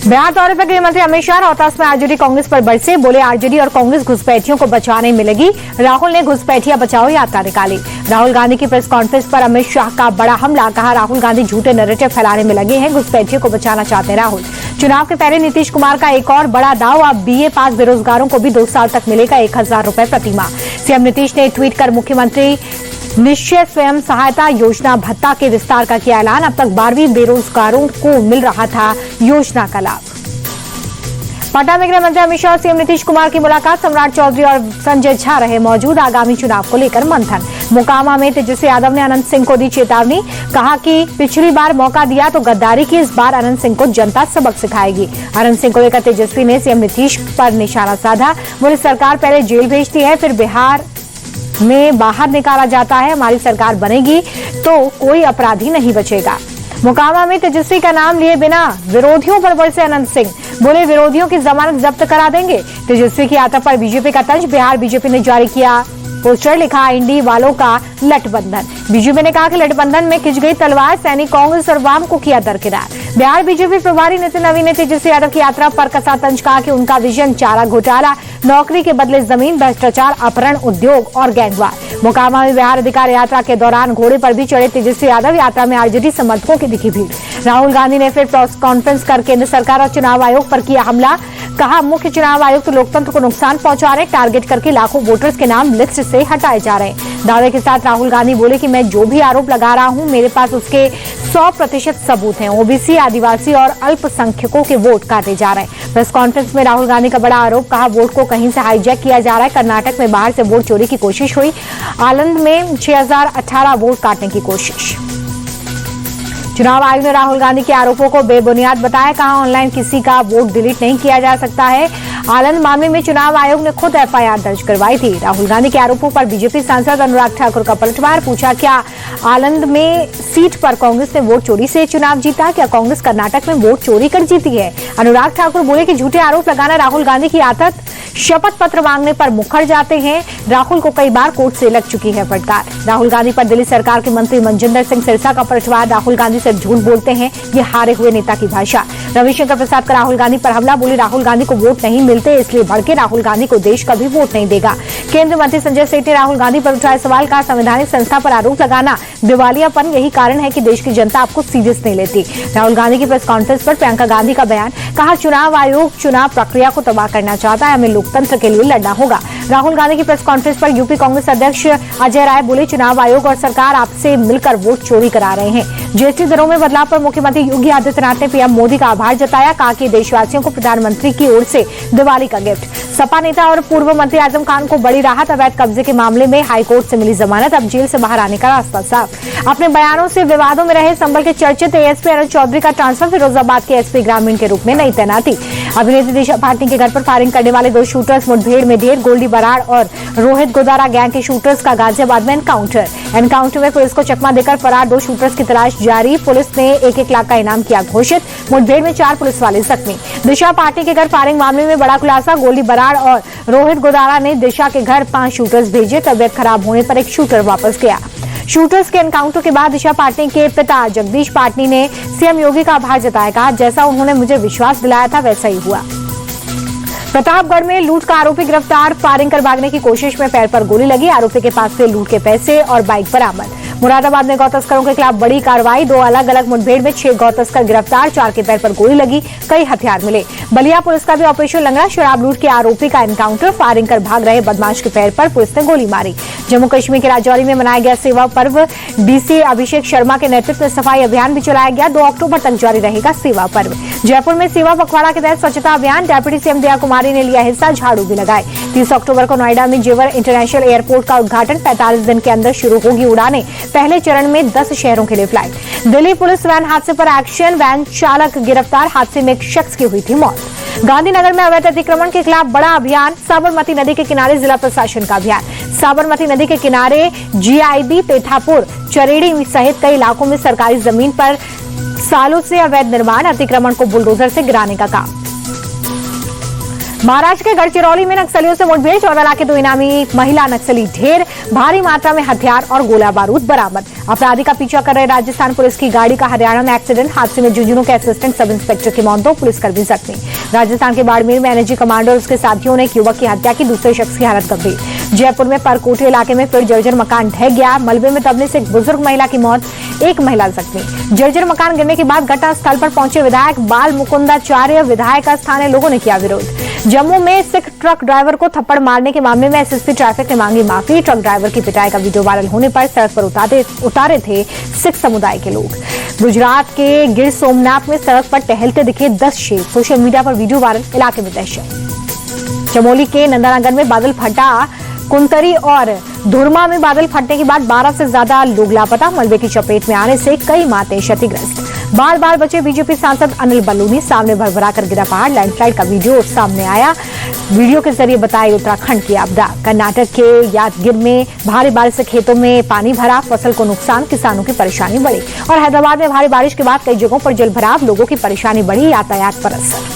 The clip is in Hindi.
बिहार दौरे पर गृह मंत्री अमित शाह रोहतास में आरजेडी कांग्रेस पर बरसे, बोले आरजेडी और कांग्रेस घुसपैठियों को बचाने में लगी। राहुल ने घुसपैठियां बचाओ यात्रा निकाली। राहुल गांधी की प्रेस कॉन्फ्रेंस पर अमित शाह का बड़ा हमला, कहा राहुल गांधी झूठे नैरेटिव फैलाने में लगे हैं, घुसपैठियों को बचाना चाहते हैं राहुल। चुनाव के पहले नीतीश कुमार का एक और बड़ा दाव, अब बीए पास बेरोजगारों को भी 2 साल तक मिलेगा 1000 रुपए प्रति माह। सीएम नीतीश ने ट्वीट कर मुख्यमंत्री निश्चय स्वयं सहायता योजना भत्ता के विस्तार का किया ऐलान। अब तक 12वीं बेरोजगारों को मिल रहा था योजना का लाभ। पटना में गृह मंत्री अमित शाह और सीएम नीतीश कुमार की मुलाकात, सम्राट चौधरी और संजय झा रहे मौजूद। आगामी चुनाव को लेकर मंथन। मोकामा में तेजस्वी यादव ने अनंत सिंह को दी चेतावनी, कहा कि पिछली बार मौका दिया तो गद्दारी की, इस बार अनंत सिंह को जनता सबक सिखाएगी। अनंत सिंह को लेकर तेजस्वी ने सीएम नीतीश पर निशाना साधा, बोले सरकार पहले जेल भेजती है फिर बिहार में बाहर निकाला जाता है, हमारी सरकार बनेगी तो कोई अपराधी नहीं बचेगा। मोकामा में तेजस्वी का नाम लिए बिना विरोधियों पर बरसे अनंत सिंह, बोले विरोधियों की जमानत जब्त करा देंगे। तेजस्वी की यात्रा पर बीजेपी का तंज, बिहार बीजेपी ने जारी किया पोस्टर, लिखा इंडी वालों का लठबंधन। बीजेपी ने कहा कि लठबंधन में खिंच गई तलवार, सैनिक कांग्रेस और वाम को किया दरकिनार। बिहार बीजेपी प्रभारी नितिन नवीन ने तेजस्वी यादव की यात्रा पर कसा तंज, कहा कि उनका विजन चारा घोटाला, नौकरी के बदले जमीन, भ्रष्टाचार, अपहरण, उद्योग और गैंगवार। मोकामा में बिहार अधिकार यात्रा के दौरान घोड़े पर भी चढ़े तेजस्वी यादव, यात्रा में आरजेडी समर्थकों की दिखी भीड़। राहुल गांधी ने फिर प्रेस कॉन्फ्रेंस कर केंद्र सरकार और चुनाव आयोग पर किया हमला, कहा मुख्य चुनाव आयोग तो लोकतंत्र को नुकसान पहुंचा रहे, टारगेट करके लाखों वोटर्स के नाम लिस्ट से हटाए जा रहे हैं। दावे के साथ राहुल गांधी बोले कि मैं जो भी आरोप लगा रहा हूं मेरे पास उसके 100% सबूत हैं। ओबीसी, आदिवासी और अल्पसंख्यकों के वोट काटे जा रहे हैं। प्रेस कॉन्फ्रेंस में राहुल गांधी का बड़ा आरोप, कहा वोट को कहीं से हाईजैक किया जा रहा है। कर्नाटक में बाहर से वोट चोरी की कोशिश हुई, आनंद में 6018 वोट काटने की कोशिश। चुनाव आयोग ने राहुल गांधी के आरोपों को बेबुनियाद बताया, कहा ऑनलाइन किसी का वोट डिलीट नहीं किया जा सकता है। आनंद मामले में चुनाव आयोग ने खुद एफआईआर दर्ज करवाई थी। राहुल गांधी के आरोपों पर बीजेपी सांसद अनुराग ठाकुर का पलटवार, पूछा क्या आनंद में सीट पर कांग्रेस ने वोट चोरी से चुनाव जीता, क्या कांग्रेस कर्नाटक में वोट चोरी कर जीती है। अनुराग ठाकुर बोले कि झूठे आरोप लगाना राहुल गांधी की आदत, शपथ पत्र मांगने पर मुखर जाते हैं। राहुल को कई बार कोर्ट से लग चुकी है फटकार। राहुल गांधी पर दिल्ली सरकार के मंत्री मनजिंदर सिंह सिरसा का पलटवार, राहुल गांधी से झूठ बोलते हैं, ये हारे हुए नेता की भाषा। रविशंकर प्रसाद का राहुल गांधी पर हमला, बोले राहुल गांधी को वोट नहीं मिलते इसलिए भड़के, राहुल गांधी को देश कभी वोट नहीं देगा। केंद्रीय मंत्री संजय सेठ ने राहुल गांधी पर उठाए सवाल, का संवैधानिक संस्था पर आरोप लगाना दिवालियापन, यही कारण है कि देश की जनता आपको सीरियस नहीं लेती। राहुल गांधी की प्रेस कॉन्फ्रेंस पर प्रियंका गांधी का बयान, कहा चुनाव आयोग चुनाव प्रक्रिया को तबाह करना चाहता है, हमें लोकतंत्र के लिए लड़ना होगा। राहुल गांधी की प्रेस कॉन्फ्रेंस पर यूपी कांग्रेस अध्यक्ष अजय राय बोले चुनाव आयोग और सरकार आपसे मिलकर वोट चोरी करा रहे हैं। जीएसटी दरों में बदलाव पर मुख्यमंत्री योगी आदित्यनाथ ने पीएम मोदी का आभार जताया, कहा कि देशवासियों को प्रधानमंत्री की ओर से दिवाली का गिफ्ट। सपा नेता और पूर्व मंत्री आजम खान को बड़ी राहत, अवैध कब्जे के मामले में हाईकोर्ट से मिली जमानत, अब जेल से बाहर आने का रास्ता साफ। अपने बयानों से विवादों में रहे संभल के चर्चित एएसपी अनिल चौधरी का ट्रांसफर, फिरोजाबाद के एसपी ग्रामीण के रूप में नई तैनाती। अभिनेत्री दिशा पाटनी के घर पर फायरिंग करने वाले 2 शूटर्स मुठभेड़ में ढेर, गोल्डी बराड़ और रोहित गोदारा गैंग के शूटर्स का गाजियाबाद में एनकाउंटर में पुलिस को चकमा देकर फरार 2 शूटर्स की तलाश जारी, पुलिस ने 1-1 लाख का इनाम किया घोषित। मुठभेड़ में 4 पुलिस वाले जख्मी। दिशा पाटनी के घर फायरिंग मामले में बड़ा खुलासा, गोल्डी बराड़ और रोहित गोदारा ने दिशा के घर 5 शूटर्स भेजे, तबियत खराब होने पर एक शूटर वापस गया। शूटर्स के एनकाउंटर के बाद दिशा पाटनी के पिता जगदीश पाटनी ने सीएम योगी का आभार जताया, कहा जैसा उन्होंने मुझे विश्वास दिलाया था वैसा ही हुआ। प्रतापगढ़ में लूट का आरोपी गिरफ्तार, फायरिंग कर भागने की कोशिश में पैर पर गोली लगी, आरोपी के पास से लूट के पैसे और बाइक बरामद। मुरादाबाद में गौ तस्करों के खिलाफ बड़ी कार्रवाई, 2 अलग अलग मुठभेड़ में 6 गौ तस्कर गिरफ्तार, 4 के पैर पर गोली लगी, कई हथियार मिले। बलिया पुलिस का भी ऑपरेशन लंगड़ा, शराब लूट के आरोपी का एनकाउंटर, फायरिंग कर भाग रहे बदमाश के पैर पर पुलिस ने गोली मारी। जम्मू कश्मीर के राजौरी में मनाया गया सेवा पर्व, डीसी अभिषेक शर्मा के नेतृत्व में सफाई अभियान भी चलाया गया, 2 अक्टूबर तक जारी रहेगा सेवा पर्व। जयपुर में सेवा पखवाड़ा के तहत स्वच्छता अभियान, डेप्यूटी सीएम दया कुमारी ने लिया हिस्सा, झाड़ू भी लगाए। 30 अक्टूबर को नोएडा में जेवर इंटरनेशनल एयरपोर्ट का उद्घाटन, 45 दिन के अंदर शुरू होगी उड़ानें, पहले चरण में 10 शहरों के लिए फ्लाइट। दिल्ली पुलिस वैन हादसे पर एक्शन, वैन चालक गिरफ्तार, हादसे में एक शख्स की हुई थी मौत। गांधीनगर में अवैध अतिक्रमण के खिलाफ बड़ा अभियान, साबरमती नदी के किनारे जिला प्रशासन का अभियान। साबरमती नदी के किनारे जीआईबी, पेठापुर, चरेड़ी सहित कई इलाकों में सरकारी जमीन पर सालों से अवैध निर्माण, अतिक्रमण को बुलडोजर से गिराने का काम। महाराष्ट्र के गढ़चिरौली में नक्सलियों से मुठभेड़, 14 लाख के 2 इनामी महिला नक्सली ढेर, भारी मात्रा में हथियार और गोला बारूद बरामद। अपराधी का पीछा कर रहे राजस्थान पुलिस की गाड़ी का हरियाणा में एक्सीडेंट, हादसे में झुंझुनू के असिस्टेंट सब इंस्पेक्टर की मौत, 2 पुलिसकर्मी जख्मी। राजस्थान के बाड़मेर में एनएसजी कमांडो और उसके साथियों ने एक युवक की हत्या की, दूसरे शख्स की हालत गंभीर। जयपुर में परकोटी इलाके में फिर जर्जर मकान ढह गया, मलबे में दबने से एक बुजुर्ग महिला की मौत, 1 महिला जख्मी। जर्जर मकान गिरने के बाद घटनास्थल पर पहुंचे विधायक बाल मुकुंदाचार्य, विधायक का स्थानीय लोगों ने किया विरोध। जम्मू में सिख ट्रक ड्राइवर को थप्पड़ मारने के मामले में एसएसपी ट्रैफिक ने मांगी माफी। ट्रक ड्राइवर की पिटाई का वीडियो वायरल होने पर सड़क पर उतारे थे सिख समुदाय के लोग। गुजरात के गिर सोमनाथ में सड़क पर टहलते दिखे 10 शेर, सोशल मीडिया पर वीडियो वायरल, इलाके में दहशत। चमोली के नंदानगर में बादल फटा, कुंतरी और धुरमा में बादल फटने के बाद 12 से ज्यादा लोग लापता, मलबे की चपेट में आने से कई इमारतें क्षतिग्रस्त। बाल बाल बचे बीजेपी सांसद अनिल बलूनी, सामने भरभरा कर गिरा पहाड़, लैंडस्लाइड का वीडियो सामने आया, वीडियो के जरिए बताई उत्तराखंड की आपदा। कर्नाटक के यादगिर में भारी बारिश से खेतों में पानी भरा, फसल को नुकसान, किसानों की परेशानी बढ़ी। और हैदराबाद में भारी बारिश के बाद कई जगहों पर जल भराव, लोगों की परेशानी बढ़ी, यातायात पर असर।